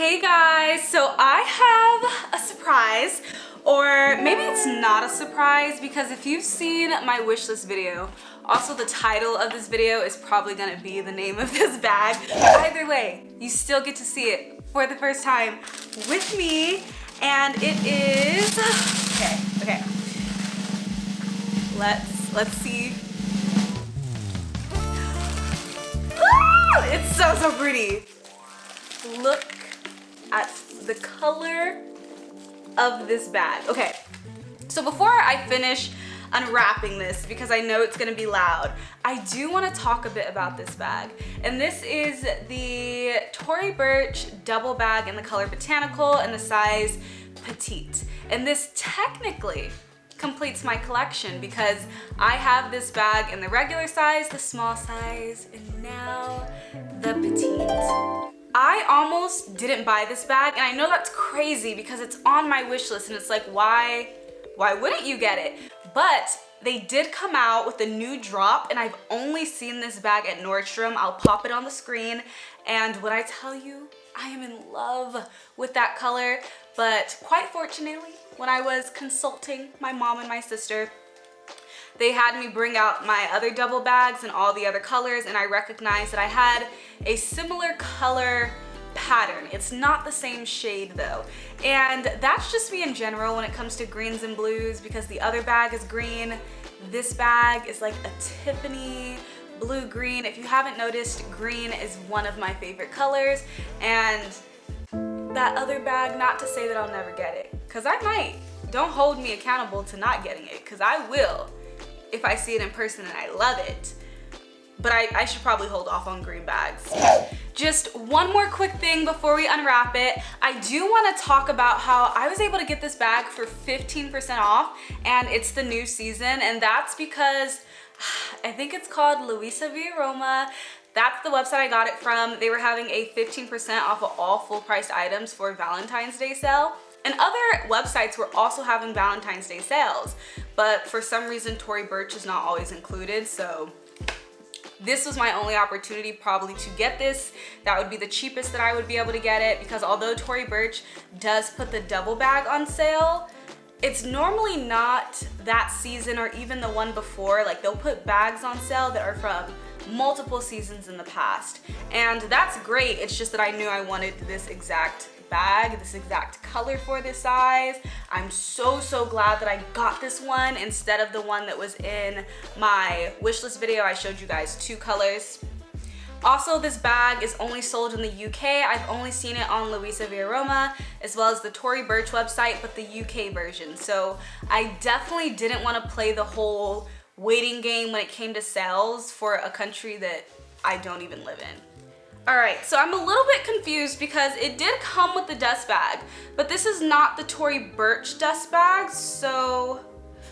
Hey guys, so I have a surprise, or maybe it's not a surprise because if you've seen my wishlist video, also the title of this video is probably gonna be the name of this bag. Either way, you still get to see it for the first time with me, and it is, okay. Let's see. Ah, it's so pretty. Look at the color of this bag. Okay, so before I finish unwrapping this, because I know it's gonna be loud, I do want to talk a bit about this bag. And this is the Tory Burch double bag in the color Botanical and the size Petite. And this technically completes my collection because I have this bag in the regular size, the small size, and now the Petite. I almost didn't buy this bag, and I know that's crazy because it's on my wish list and it's like, why wouldn't you get it? But they did come out with a new drop, and I've only seen this bag at Nordstrom. I'll pop it on the screen, and when I tell you, I am in love with that color. But quite fortunately, when I was consulting my mom and my sister, they had me bring out my other double bags and all the other colors, and I recognized that I had a similar color pattern. It's not the same shade though. And that's just me in general when it comes to greens and blues, because the other bag is green. This bag is like a Tiffany blue green. If you haven't noticed, green is one of my favorite colors. And that other bag, not to say that I'll never get it, because I might. Don't hold me accountable to not getting it, because I will if I see it in person and I love it. But I should probably hold off on green bags. Just one more quick thing before we unwrap it. I do want to talk about how I was able to get this bag for 15% off, and it's the new season, and that's because I think it's called Luisa Via Roma. That's the website I got it from. They were having a 15% off of all full priced items for Valentine's Day sale. And other websites were also having Valentine's Day sales, but for some reason Tory Burch is not always included, so this was my only opportunity probably to get this. That would be the cheapest that I would be able to get it, because although Tory Burch does put the double bag on sale, it's normally not that season or even the one before. Like, they'll put bags on sale that are from multiple seasons in the past, and that's great. It's just that I knew I wanted this exact bag, this exact color for this size. I'm so glad that I got this one instead of the one that was in my wishlist video. I showed you guys two colors. Also, this bag is only sold in the UK. I've only seen it on Luisa Via Roma as well as the Tory Burch website, but the UK version. So I definitely didn't want to play the whole waiting game when it came to sales for a country that I don't even live in. Alright, so I'm a little bit confused because it did come with the dust bag, but this is not the Tory Burch dust bag, so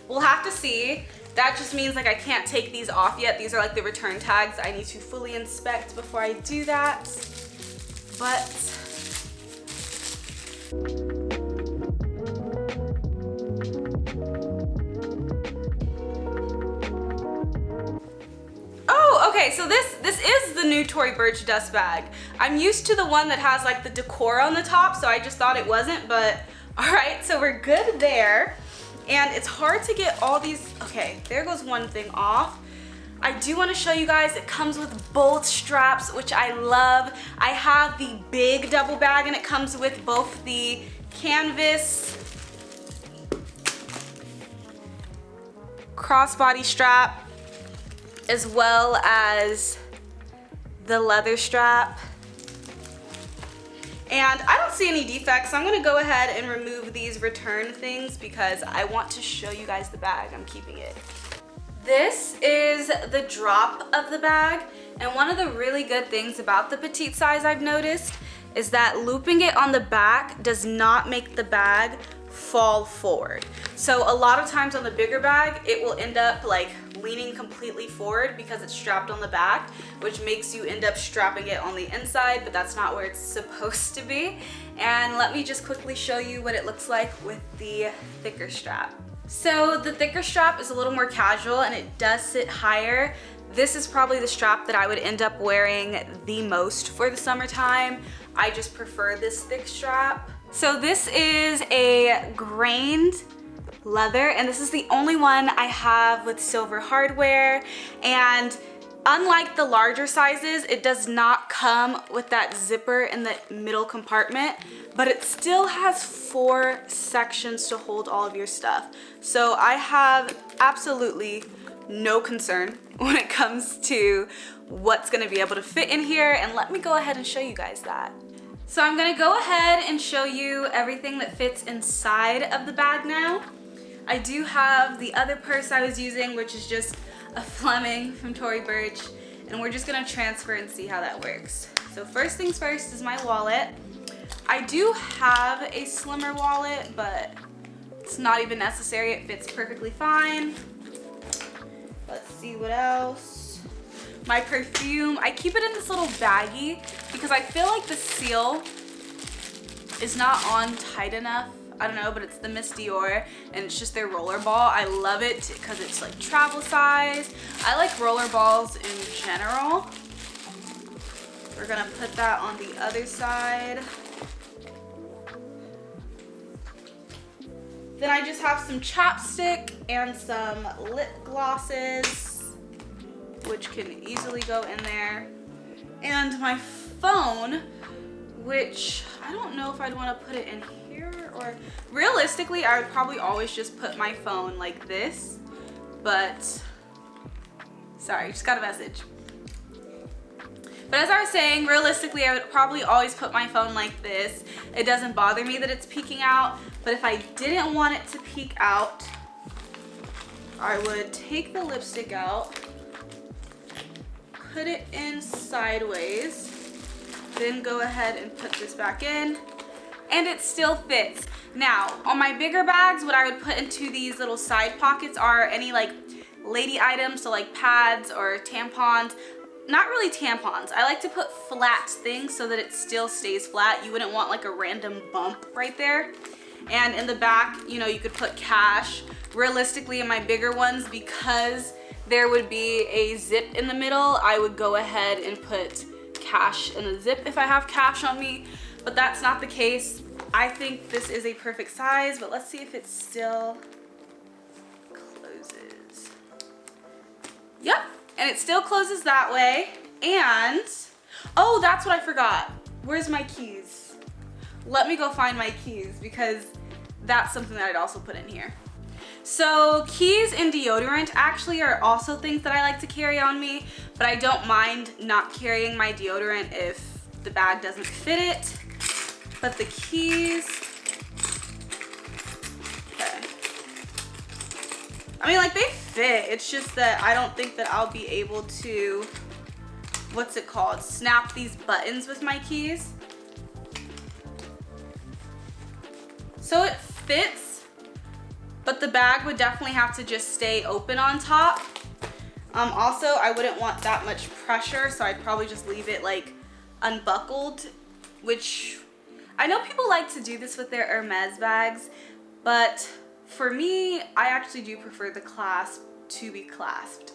we'll have to see. That just means like I can't take these off yet. These are like the return tags I need to fully inspect before I do that. But okay, so this is the new Tory Burch dust bag. I'm used to the one that has like the decor on the top, so I just thought it wasn't, but all right, so we're good there. And it's hard to get all these, okay, there goes one thing off. I do want to show you guys, it comes with both straps, which I love. I have the big double bag, and it comes with both the canvas crossbody strap as well as the leather strap. And I don't see any defects, so I'm gonna go ahead and remove these return things because I want to show you guys the bag. I'm keeping it. This is the drop of the bag, and one of the really good things about the petite size I've noticed is that looping it on the back does not make the bag fall forward. So a lot of times on the bigger bag, it will end up like leaning completely forward because it's strapped on the back, which makes you end up strapping it on the inside, but that's not where it's supposed to be. And let me just quickly show you what it looks like with the thicker strap. So the thicker strap is a little more casual and it does sit higher. This is probably the strap that I would end up wearing the most for the summertime. I just prefer this thick strap. So this is a grained leather, and this is the only one I have with silver hardware. And unlike the larger sizes, it does not come with that zipper in the middle compartment, but it still has 4 sections to hold all of your stuff. So I have absolutely no concern when it comes to what's gonna be able to fit in here, and let me go ahead and show you guys that. So I'm gonna go ahead and show you everything that fits inside of the bag now. I do have the other purse I was using, which is just a Fleming from Tory Burch, and we're just gonna transfer and see how that works. So first things first is my wallet. I do have a slimmer wallet, but it's not even necessary. It fits perfectly fine. Let's see what else. My perfume, I keep it in this little baggie because I feel like the seal is not on tight enough. I don't know, but it's the Miss Dior, and it's just their roller ball. I love it because it's like travel size. I like roller balls in general. We're gonna put that on the other side. Then I just have some chapstick and some lip glosses, which can easily go in there. And my phone, which I don't know if I'd want to put it in here, or realistically, I would probably always just put my phone like this, but sorry, just got a message. But as I was saying, realistically, I would probably always put my phone like this. It doesn't bother me that it's peeking out, but if I didn't want it to peek out, I would take the lipstick out, put it in sideways, then go ahead and put this back in, and it still fits. Now, on my bigger bags, what I would put into these little side pockets are any like lady items, so like pads or tampons. Not really tampons. I like to put flat things so that it still stays flat. You wouldn't want like a random bump right there. And in the back, you know, you could put cash. Realistically, in my bigger ones, because there would be a zip in the middle, I would go ahead and put cash in the zip if I have cash on me, but that's not the case. I think this is a perfect size, but let's see if it still closes. Yep. And it still closes that way. And, oh, that's what I forgot. Where's my keys? Let me go find my keys because that's something that I'd also put in here. So keys and deodorant actually are also things that I like to carry on me, but I don't mind not carrying my deodorant if the bag doesn't fit it. But the keys, okay. I mean, like, they fit. It's just that I don't think that I'll be able to, what's it called, snap these buttons with my keys. So it fits, but the bag would definitely have to just stay open on top. Also, I wouldn't want that much pressure, so I'd probably just leave it like unbuckled, which I know people like to do this with their Hermes bags, but for me, I actually do prefer the clasp to be clasped.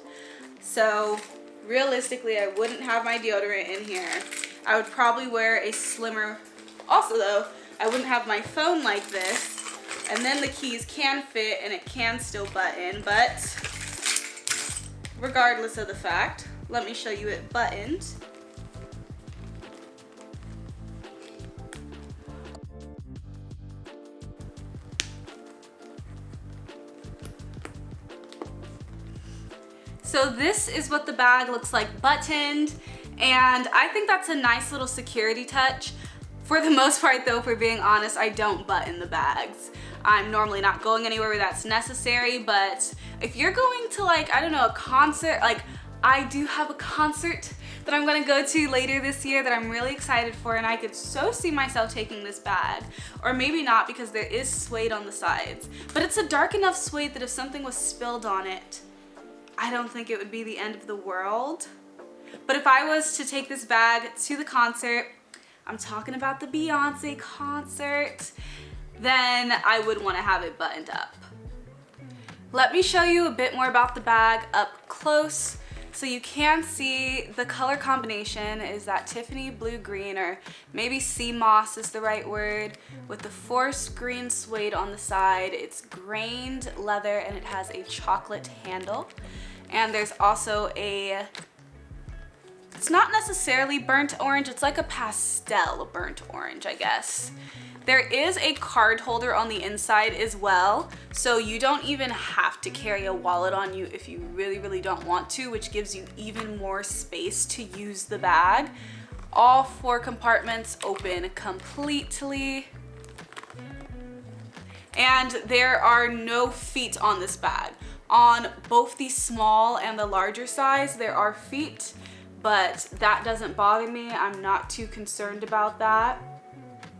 So realistically, I wouldn't have my deodorant in here. I would probably wear a slimmer. Also though, I wouldn't have my phone like this. And then the keys can fit and it can still button, but regardless of the fact, let me show you it buttoned. So this is what the bag looks like buttoned, and I think that's a nice little security touch. For the most part though, if we're being honest, I don't button the bags. I'm normally not going anywhere where that's necessary, but if you're going to, like, I don't know, a concert, like I do have a concert that I'm gonna go to later this year that I'm really excited for, and I could so see myself taking this bag. Or maybe not, because there is suede on the sides, but it's a dark enough suede that if something was spilled on it, I don't think it would be the end of the world. But if I was to take this bag to the concert, I'm talking about the Beyonce concert, then I would want to have it buttoned up. Let me show you a bit more about the bag up close. So you can see the color combination is that Tiffany blue green, or maybe sea moss is the right word, with the forest green suede on the side. It's grained leather and it has a chocolate handle. And there's also a, it's not necessarily burnt orange, it's like a pastel burnt orange, I guess. There is a card holder on the inside as well, so you don't even have to carry a wallet on you if you really don't want to, which gives you even more space to use the bag. All 4 compartments open completely. And there are no feet on this bag. On both the small and the larger size, there are feet, but that doesn't bother me. I'm not too concerned about that.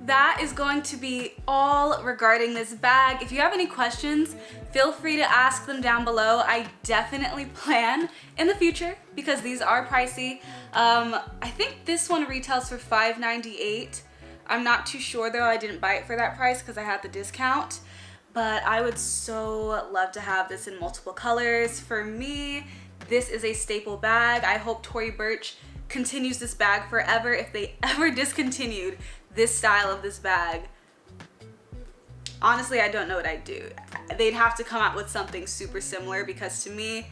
That is going to be all regarding this bag. If you have any questions, feel free to ask them down below. I definitely plan in the future, because these are pricey. I think this one retails for $5.98. I'm not too sure though. I didn't buy it for that price because I had the discount. But I would so love to have this in multiple colors. For me, this is a staple bag. I hope Tory Burch continues this bag forever. If they ever discontinued this style of this bag, honestly, I don't know what I'd do. They'd have to come out with something super similar, because to me,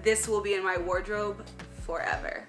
this will be in my wardrobe forever.